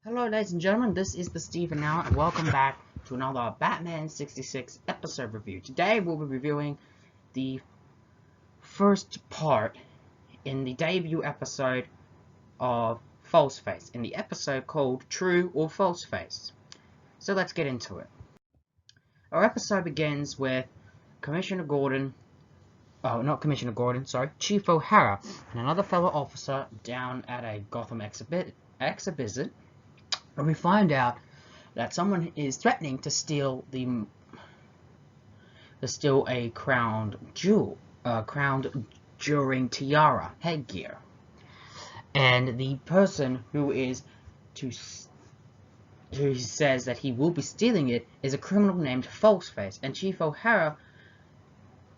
Hello ladies and gentlemen, this is the Steven now, and welcome back to another Batman 66 episode review. Today we'll be reviewing the first part in the debut episode of False Face, in the episode called True or False Face. So let's get into it. Our episode begins with Chief O'Hara and another fellow officer down at a Gotham exhibit, and we find out that someone is threatening to steal a crowned jewelry tiara headgear, and the person who says that he will be stealing it is a criminal named Falseface, and Chief O'Hara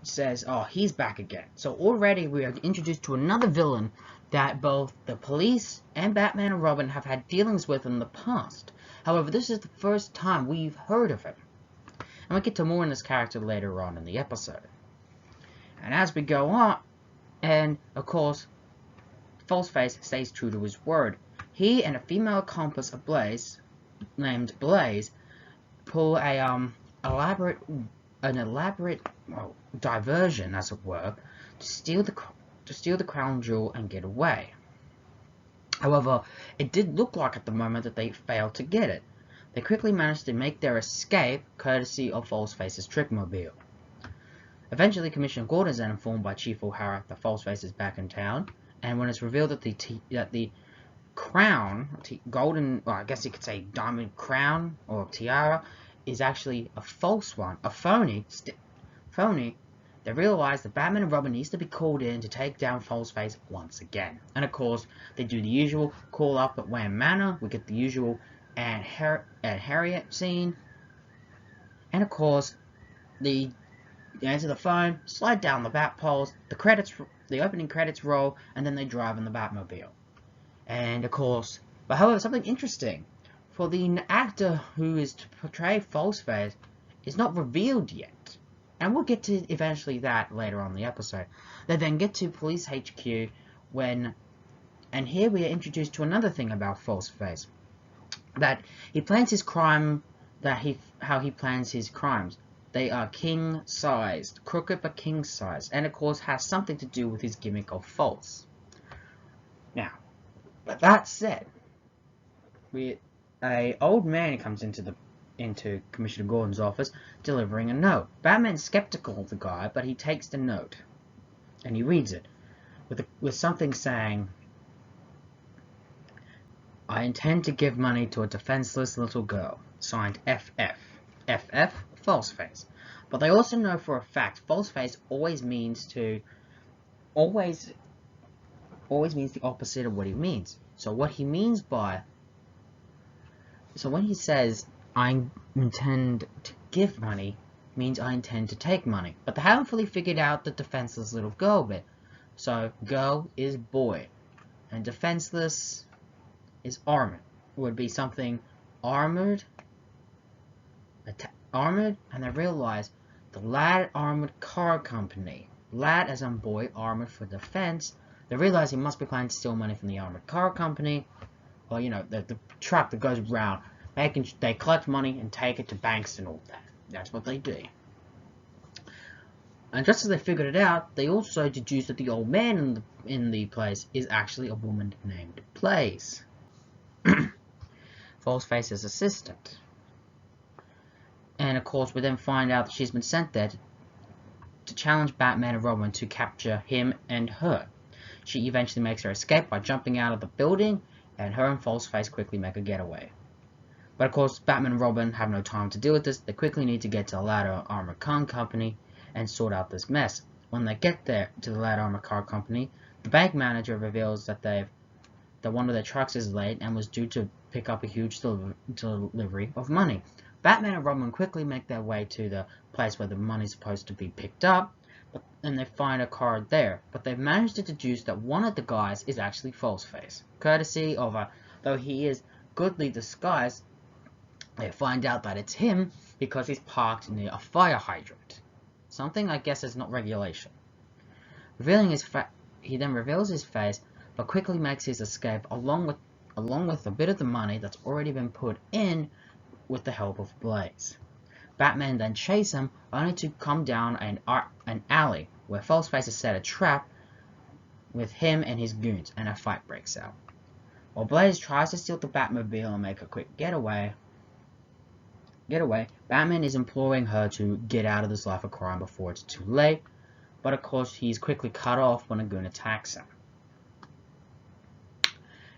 says, "Oh, he's back again." So already we are introduced to another villain that both the police and Batman and Robin have had dealings with in the past. However, this is the first time we've heard of him. And we'll get to more on this character later on in the episode. And as we go on, and of course, Falseface stays true to his word. He and a female accomplice named Blaze pull an elaborate diversion, as it were, to steal the crown jewel and get away. However, it did look like at the moment that they failed to get it. They quickly managed to make their escape, courtesy of Falseface's trickmobile. Eventually, Commissioner Gordon is then informed by Chief O'Hara that Falseface is back in town, and when it's revealed that the crown, golden, or I guess you could say diamond crown or tiara, is actually a false one, a phony, they realize that Batman and Robin needs to be called in to take down Falseface once again. And of course, they do the usual call up at Wayne Manor. We get the usual Aunt Harriet scene. And of course, they answer the phone, slide down the bat poles, the opening credits roll, and then they drive in the Batmobile. And of course, but however, something interesting, for the actor who is to portray Falseface is not revealed yet. And we'll get to eventually that later on in the episode. They then get to Police HQ and here we are introduced to another thing about Falseface. That he plans his crime, how he plans his crimes. They are king-sized, crooked but king-sized, and of course has something to do with his gimmick of false. Now, but that said, an old man comes into Commissioner Gordon's office, delivering a note. Batman's skeptical of the guy, but he takes the note, and he reads it, with something saying, "I intend to give money to a defenseless little girl, signed FF. FF, Falseface." But they also know for a fact, Falseface always means the opposite of what he means. So what he means so when he says, "I intend to give money," means I intend to take money. But they haven't fully figured out the defenseless little girl bit. So girl is boy, and defenseless is armored. It would be something armored, and they realize the Lad Armored Car Company, Lad as in boy, armored for defense. They realize he must be planning to steal money from the Armored Car Company, or the truck that goes around. They collect money and take it to banks and all that. That's what they do. And just as they figured it out, they also deduced that the old man in the place is actually a woman named Blaze, Falseface's assistant. And of course, we then find out that she's been sent there to challenge Batman and Robin to capture him and her. She eventually makes her escape by jumping out of the building, and her and Falseface quickly make a getaway. But of course, Batman and Robin have no time to deal with this. They quickly need to get to the Ladder Armored Car Company and sort out this mess. When they get there to the Ladder Armored Car Company, the bank manager reveals that one of their trucks is late and was due to pick up a huge delivery of money. Batman and Robin quickly make their way to the place where the money's supposed to be picked up, and they find a car there. But they've managed to deduce that one of the guys is actually Falseface. Courtesy of though he is goodly disguised, they find out that it's him because he's parked near a fire hydrant. Something I guess is not regulation. He then reveals his face, but quickly makes his escape along with along with a bit of the money that's already been put in with the help of Blaze. Batman then chases him, only to come down an alley where Falseface has set a trap with him and his goons, and a fight breaks out. While Blaze tries to steal the Batmobile and make a quick getaway, Batman is imploring her to get out of this life of crime before it's too late, but of course he's quickly cut off when a goon attacks him.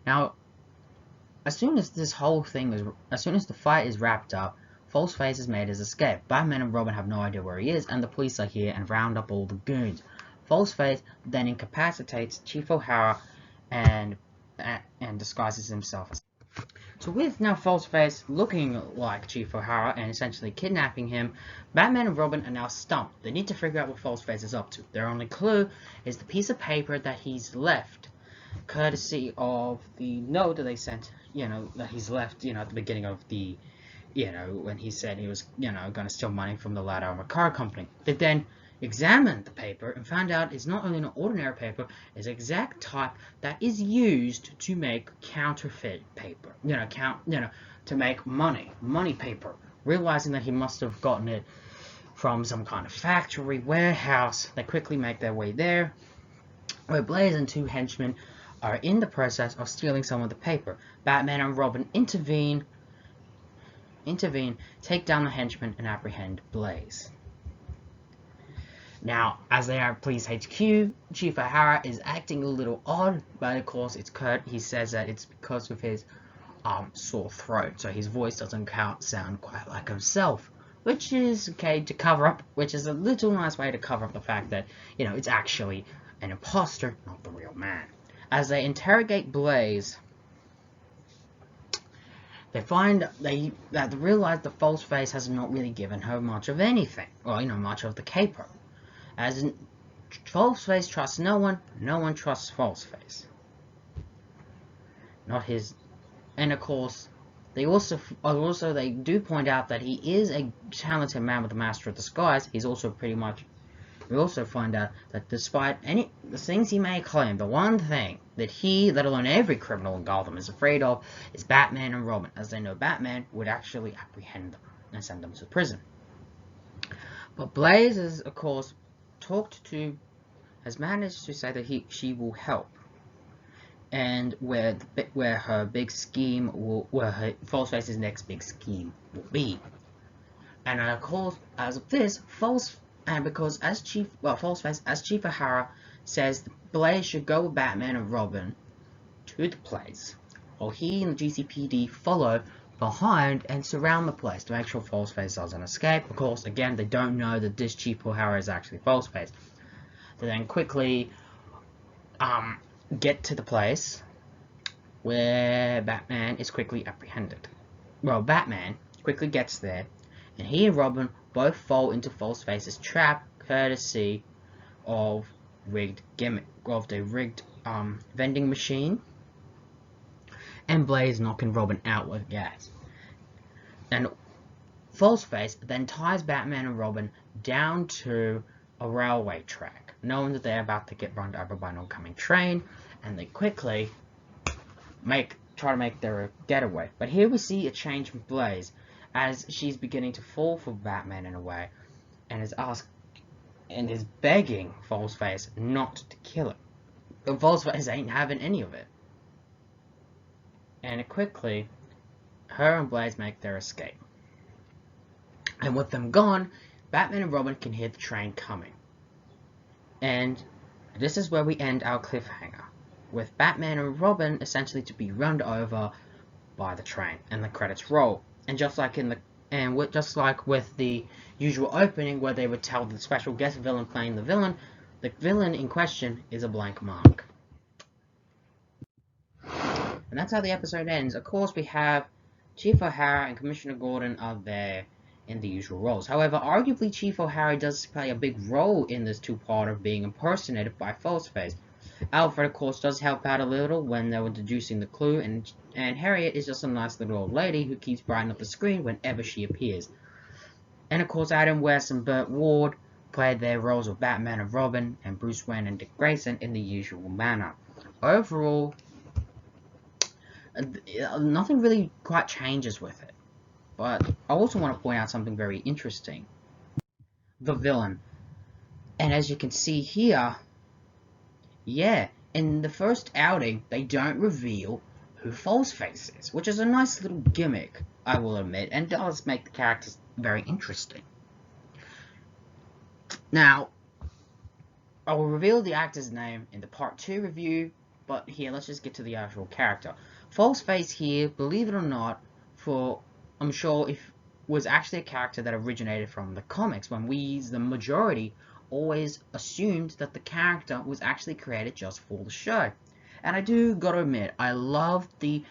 Now, as soon as the fight is wrapped up, Falseface has made his escape. Batman and Robin have no idea where he is, and the police are here and round up all the goons. Falseface then incapacitates Chief O'Hara and disguises himself as. So with now Falseface looking like Chief O'Hara and essentially kidnapping him, Batman and Robin are now stumped. They need to figure out what Falseface is up to. Their only clue is the piece of paper that he's left, courtesy of the note that they sent, that he's left, at the beginning of the, when he said he was, going to steal money from the ladder of a car company. They then examined the paper and found out it's not only an ordinary paper, it's the exact type that is used to make counterfeit paper, to make money paper. Realizing that he must have gotten it from some kind of factory, warehouse, they quickly make their way there, where Blaze and two henchmen are in the process of stealing some of the paper. Batman and Robin intervene, take down the henchmen, and apprehend Blaze. Now, as they are at Police HQ, Chief O'Hara is acting a little odd, but of course it's Kurt. He says that it's because of his sore throat, so his voice doesn't sound quite like himself, which is okay to cover up, which is a little nice way to cover up the fact that, it's actually an imposter, not the real man. As they interrogate Blaze, they realize the Falseface has not really given her much of anything, or much of the caper. As in, Falseface trusts no one trusts Falseface. Not his, and of course, they do point out that he is a talented man with a master of disguise. He's also pretty much. We also find out that despite the things he may claim, the one thing that he, let alone every criminal in Gotham, is afraid of is Batman and Robin, as they know Batman would actually apprehend them and send them to prison. But Blaze is, of course, has managed to say that she will help, and where her big scheme where her Falseface's next big scheme will be. And of course, as of this, because as Falseface, as Chief O'Hara says, Blaze should go with Batman and Robin to the place, while he and the GCPD follow behind and surround the place to make sure Falseface doesn't escape. Of course, again, they don't know that this Chief O'Hara is actually Falseface. They then quickly get to the place where Batman is quickly apprehended. Well, Batman quickly gets there, and he and Robin both fall into Falseface's trap, courtesy of the rigged vending machine, and Blaze knocking Robin out with gas. And Falseface then ties Batman and Robin down to a railway track, knowing that they're about to get run over by an oncoming train, and they quickly try to make their getaway. But here we see a change from Blaze, as she's beginning to fall for Batman in a way, and is begging Falseface not to kill him. But Falseface ain't having any of it. And quickly, her and Blaze make their escape. And with them gone, Batman and Robin can hear the train coming. And this is where we end our cliffhanger, with Batman and Robin essentially to be run over by the train, and the credits roll. And just like with the usual opening where they would tell the special guest villain playing the villain in question is a blank mark. And that's how the episode ends. Of course, we have Chief O'Hara and Commissioner Gordon are there in the usual roles. However, arguably Chief O'Hara does play a big role in this two-part of being impersonated by Falseface. Alfred, of course, does help out a little when they were deducing the clue, and Harriet is just a nice little old lady who keeps brightening up the screen whenever she appears. And of course, Adam West and Burt Ward played their roles of Batman and Robin, and Bruce Wayne and Dick Grayson in the usual manner. Overall, Nothing really quite changes with it. But I also want to point out something very interesting. The villain. And as you can see here, yeah, in the first outing, they don't reveal who Falseface is, which is a nice little gimmick, I will admit, and does make the characters very interesting. Now, I will reveal the actor's name in the part 2 review, but here, let's just get to the actual character. Falseface here, believe it or not, I'm sure if was actually a character that originated from the comics, when the majority, always assumed that the character was actually created just for the show. And I do gotta admit, I love the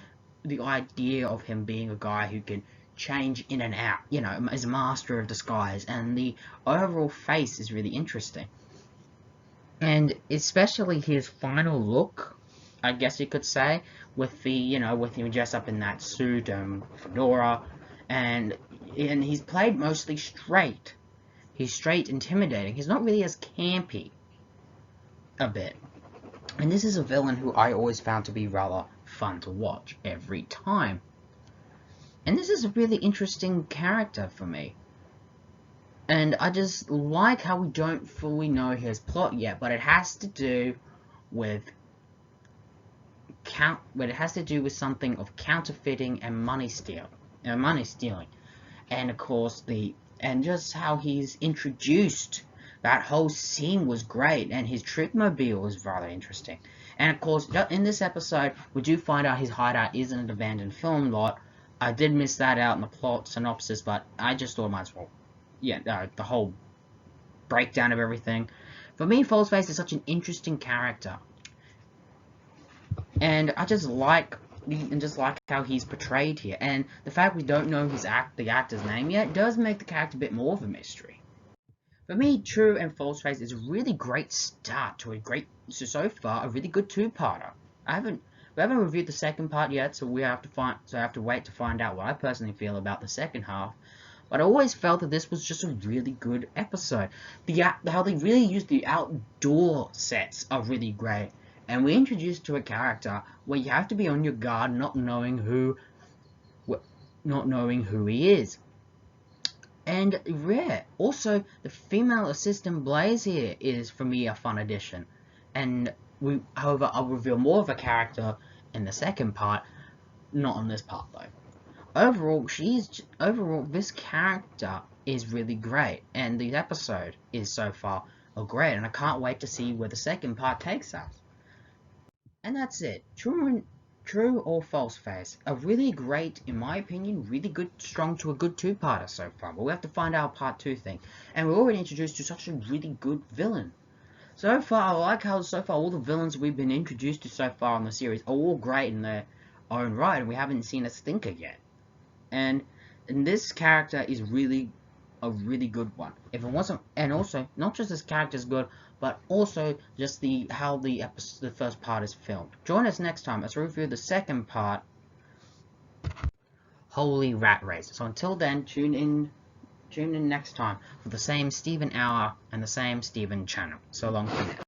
idea of him being a guy who can change in and out, as a master of disguise, and the overall face is really interesting. And especially his final look, I guess you could say, with with him dressed up in that suit and fedora, and he's played mostly straight. He's straight, intimidating. He's not really as campy a bit. And this is a villain who I always found to be rather fun to watch every time. And this is a really interesting character for me. And I just like how we don't fully know his plot yet, but it has to do with something of counterfeiting and money stealing. And of course and just how he's introduced. That whole scene was great, and his Trickmobile was rather interesting. And of course, in this episode, we do find out his hideout is in an abandoned film lot. I did miss that out in the plot synopsis, but I just thought I might as well. Yeah, the whole breakdown of everything. For me, Falseface is such an interesting character, and I just like how he's portrayed here. And the fact we don't know the actor's name yet does make the character a bit more of a mystery. For me, True and Falseface is a really great start to so far a really good two-parter. We haven't reviewed the second part yet, so I have to wait to find out what I personally feel about the second half. But I always felt that this was just a really good episode. How they really used the outdoor sets are really great. And we're introduced to a character where you have to be on your guard, not knowing who he is. And rare. Also, the female assistant Blaze here is, for me, a fun addition. And however, I'll reveal more of a character in the second part, not on this part though. Overall, this character is really great, and the episode is so far great, and I can't wait to see where the second part takes us. And that's it. True or Falseface, a really great, in my opinion, really good, strong to a good two-parter so far. But we have to find out part 2 thing. And we're already introduced to such a really good villain. So far, I like how so far all the villains we've been introduced to so far in the series are all great in their own right, and we haven't seen a stinker yet. And this character is really a really good one. If it wasn't, and also not just this character is good, but also just how the first part is filmed. Join us next time as we review the second part, Holy Rat Race. So until then, tune in next time for the same Steven hour and the same Steven channel. So long for now.